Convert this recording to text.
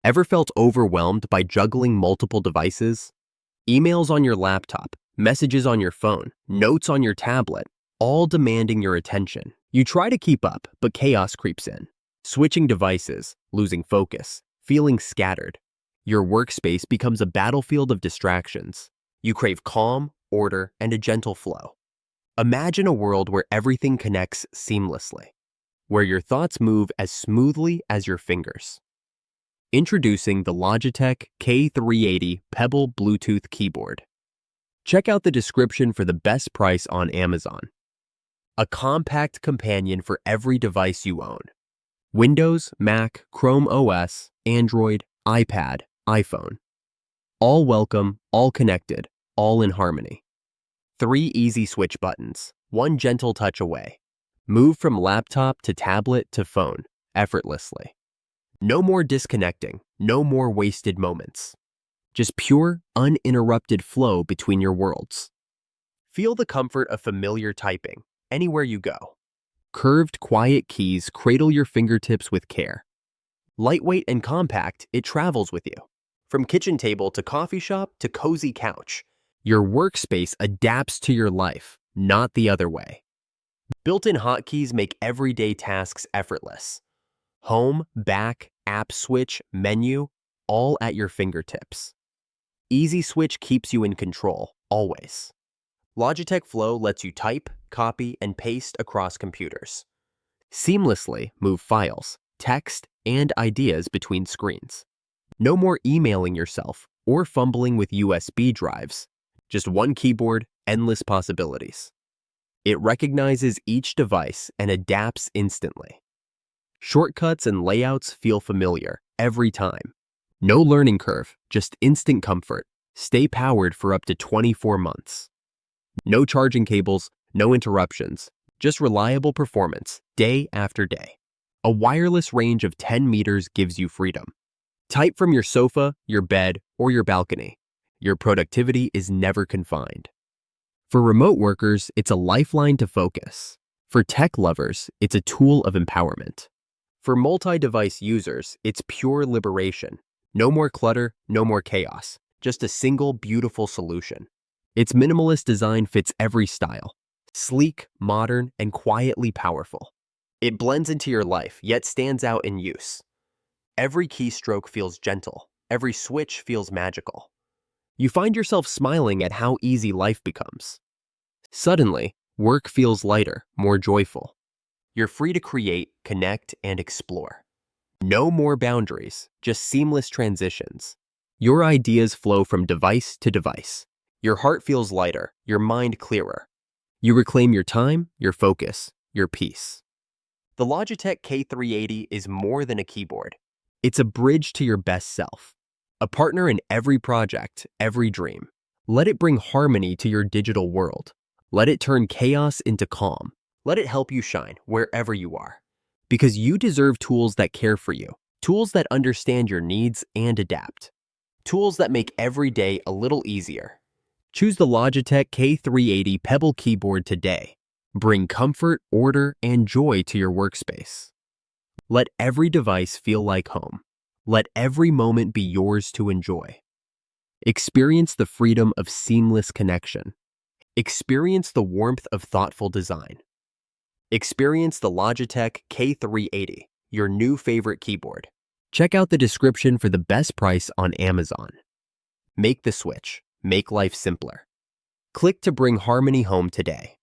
Ever felt overwhelmed by juggling multiple devices? Emails on your laptop, messages on your phone, notes on your tablet, all demanding your attention. You try to keep up, but chaos creeps in. Switching devices, losing focus, feeling scattered. Your workspace becomes a battlefield of distractions. You crave calm, order, and a gentle flow. Imagine a world where everything connects seamlessly, where your thoughts move as smoothly as your fingers. Introducing the Logitech K380 Pebble Bluetooth Keyboard. Check out the description for the best price on Amazon. A compact companion for every device you own. Windows, Mac, Chrome OS, Android, iPad, iPhone. All welcome, all connected, all in harmony. 3 easy switch buttons, 1 gentle touch away. Move from laptop to tablet to phone, effortlessly. No more disconnecting, no more wasted moments. Just pure, uninterrupted flow between your worlds. Feel the comfort of familiar typing, anywhere you go. Curved, quiet keys cradle your fingertips with care. Lightweight and compact, it travels with you. From kitchen table to coffee shop to cozy couch, your workspace adapts to your life, not the other way. Built-in hotkeys make everyday tasks effortless. Home, back, app switch, menu, all at your fingertips. Easy Switch keeps you in control, always. Logitech Flow lets you type, copy, and paste across computers. Seamlessly move files, text, and ideas between screens. No more emailing yourself or fumbling with USB drives. Just one keyboard, endless possibilities. It recognizes each device and adapts instantly. Shortcuts and layouts feel familiar every time. No learning curve, just instant comfort. Stay powered for up to 24 months. No charging cables, no interruptions, just reliable performance day after day. A wireless range of 10 meters gives you freedom. Type from your sofa, your bed, or your balcony. Your productivity is never confined. For remote workers, it's a lifeline to focus. For tech lovers, it's a tool of empowerment. For multi-device users, it's pure liberation. No more clutter, no more chaos. Just a single, beautiful solution. Its minimalist design fits every style. Sleek, modern, and quietly powerful. It blends into your life, yet stands out in use. Every keystroke feels gentle. Every switch feels magical. You find yourself smiling at how easy life becomes. Suddenly, work feels lighter, more joyful. You're free to create, connect, and explore. No more boundaries, just seamless transitions. Your ideas flow from device to device. Your heart feels lighter, your mind clearer. You reclaim your time, your focus, your peace. The Logitech K380 is more than a keyboard. It's a bridge to your best self. A partner in every project, every dream. Let it bring harmony to your digital world. Let it turn chaos into calm. Let it help you shine wherever you are. Because you deserve tools that care for you, tools that understand your needs and adapt. Tools that make every day a little easier. Choose the Logitech K380 Pebble Keyboard today. Bring comfort, order, and joy to your workspace. Let every device feel like home. Let every moment be yours to enjoy. Experience the freedom of seamless connection. Experience the warmth of thoughtful design. Experience the Logitech K380, your new favorite keyboard. Check out the description for the best price on Amazon. Make the switch. Make life simpler. Click to bring harmony home today.